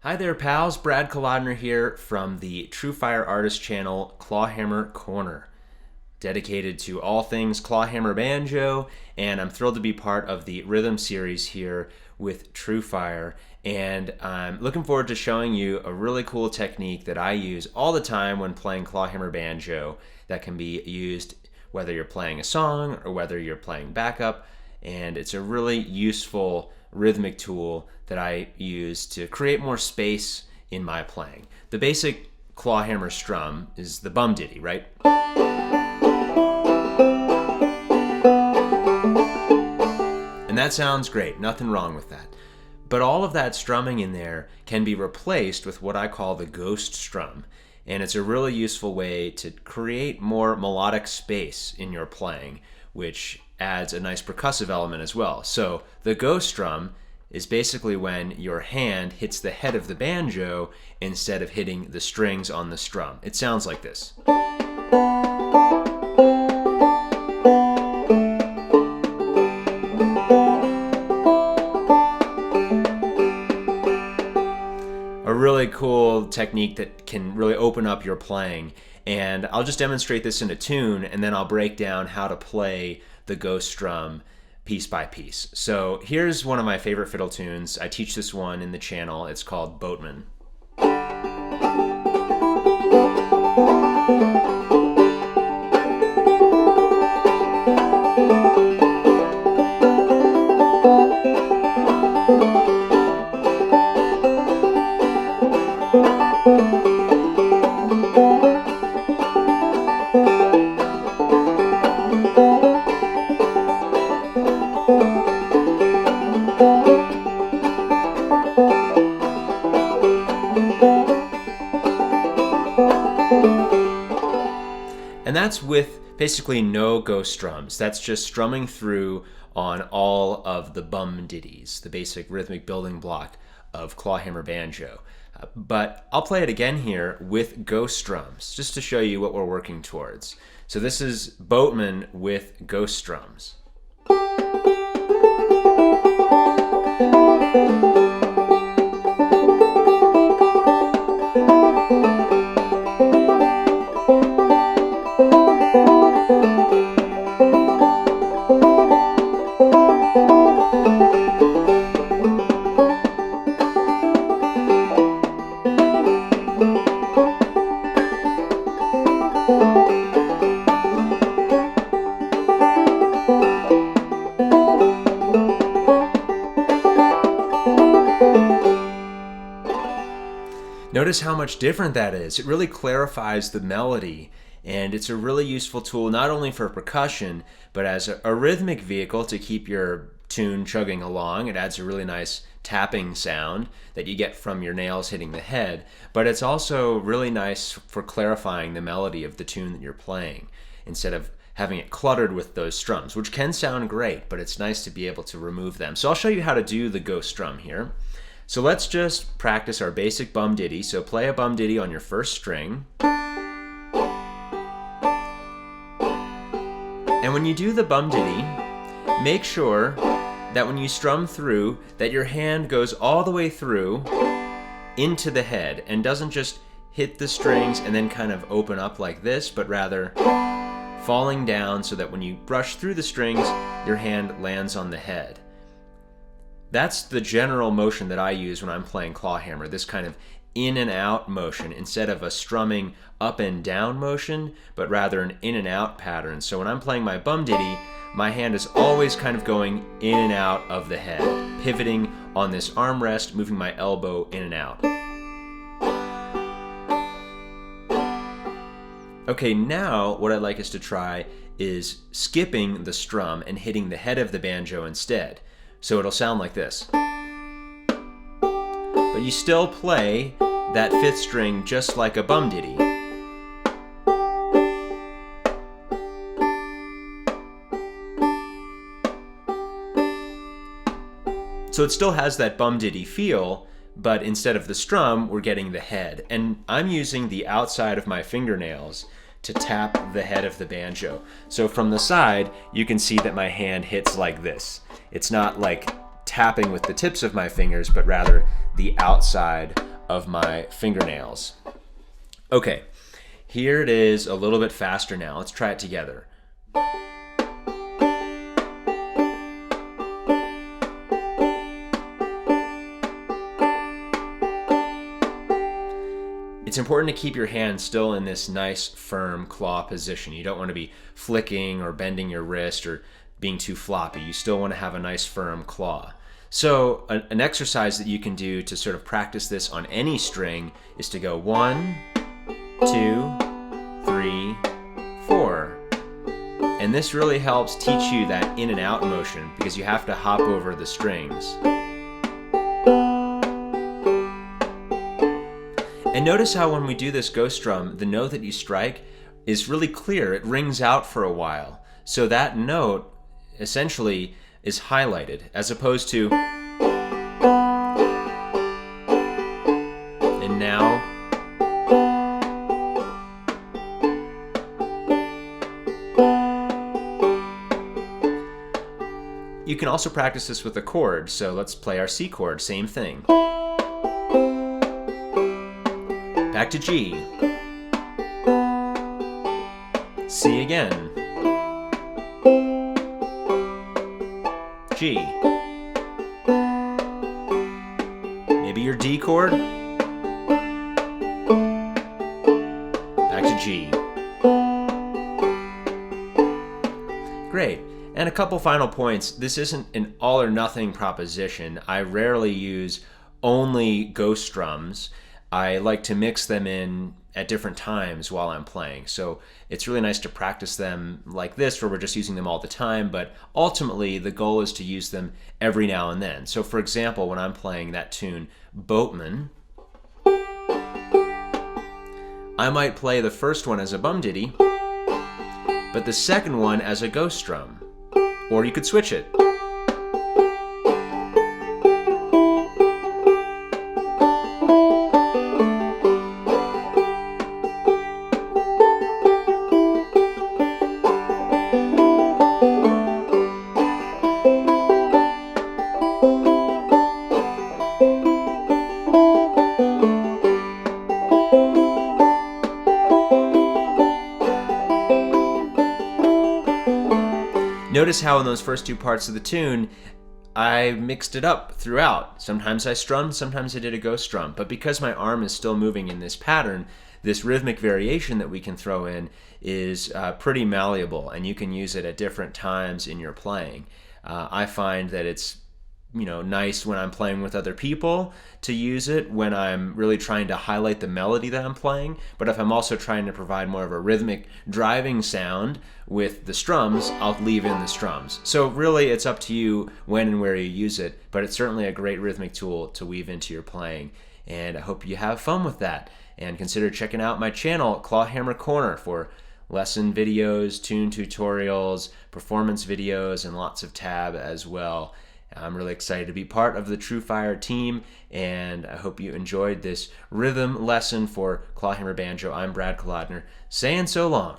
Hi there, pals. Brad Kolodner here from the TrueFire artist channel, Clawhammer Corner, dedicated to all things Clawhammer Banjo, and I'm thrilled to be part of the rhythm series here with TrueFire. And I'm looking forward to showing you a really cool technique that I use all the time when playing Clawhammer Banjo that can be used whether you're playing a song or whether you're playing backup. And it's a really useful rhythmic tool that I use to create more space in my playing. The basic Clawhammer strum is the bum Diddy, right? And that sounds great, nothing wrong with that. But all of that strumming in there can be replaced with what I call the ghost strum. And it's a really useful way to create more melodic space in your playing, which adds a nice percussive element as well. So the ghost strum is basically when your hand hits the head of the banjo instead of hitting the strings on the strum. It sounds like this. A really cool technique that can really open up your playing. And I'll just demonstrate this in a tune, and then I'll break down how to play the ghost strum piece by piece. So here's one of my favorite fiddle tunes. I teach this one in the channel. It's called Boatman. And that's with basically no ghost strums. That's just strumming through on all of the bum ditties, the basic rhythmic building block of Clawhammer Banjo. But I'll play it again here with ghost strums, just to show you what we're working towards. So this is Boatman with ghost strums. Notice how much different that is. It really clarifies the melody, and it's a really useful tool not only for percussion, but as a rhythmic vehicle to keep your tune chugging along. It adds a really nice tapping sound that you get from your nails hitting the head, but it's also really nice for clarifying the melody of the tune that you're playing instead of having it cluttered with those strums, which can sound great, but it's nice to be able to remove them. So I'll show you how to do the ghost strum here. So let's just practice our basic bum ditty. So play a bum ditty on your first string. And when you do the bum ditty, make sure that when you strum through, that your hand goes all the way through into the head and doesn't just hit the strings and then kind of open up like this, but rather falling down so that when you brush through the strings, your hand lands on the head. That's the general motion that I use when I'm playing Clawhammer, this kind of in and out motion instead of a strumming up and down motion, but rather an in and out pattern. So when I'm playing my bum ditty, my hand is always kind of going in and out of the head, pivoting on this armrest, moving my elbow in and out. Okay, now what I'd like us to try is skipping the strum and hitting the head of the banjo instead. So it'll sound like this. But you still play that fifth string just like a bum ditty. So it still has that bum ditty feel, but instead of the strum, we're getting the head. And I'm using the outside of my fingernails to tap the head of the banjo. So from the side, you can see that my hand hits like this. It's not like tapping with the tips of my fingers, but rather the outside of my fingernails. Okay, here it is a little bit faster now. Let's try it together. It's important to keep your hand still in this nice, firm claw position. You don't want to be flicking or bending your wrist or being too floppy. You still want to have a nice, firm claw. So an exercise that you can do to sort of practice this on any string is to go 1, 2, 3, 4. And this really helps teach you that in and out motion because you have to hop over the strings. And notice how when we do this ghost drum, the note that you strike is really clear. It rings out for a while. So that note essentially is highlighted as opposed to and now. You can also practice this with a chord. So let's play our C chord, same thing. Back to G. C again. G. Maybe your D chord. Back to G. Great. And a couple final points. This isn't an all or nothing proposition. I rarely use only ghost drums. I like to mix them in at different times while I'm playing. So it's really nice to practice them like this where we're just using them all the time, but ultimately the goal is to use them every now and then. So for example, when I'm playing that tune, Boatman, I might play the first one as a bum diddy, but the second one as a ghost drum. Or you could switch it. Notice how in those first two parts of the tune, I mixed it up throughout. Sometimes I strummed, sometimes I did a ghost drum. But because my arm is still moving in this pattern, this rhythmic variation that we can throw in is pretty malleable, and you can use it at different times in your playing. I find that it's nice when I'm playing with other people to use it when I'm really trying to highlight the melody that I'm playing. But if I'm also trying to provide more of a rhythmic driving sound with the strums, I'll leave in the strums. So really it's up to you when and where you use it, but it's certainly a great rhythmic tool to weave into your playing. And I hope you have fun with that. And consider checking out my channel, Clawhammer Corner, for lesson videos, tune tutorials, performance videos, and lots of tab as well. I'm really excited to be part of the TrueFire team, and I hope you enjoyed this rhythm lesson for Clawhammer Banjo. I'm Brad Kolodner, saying so long.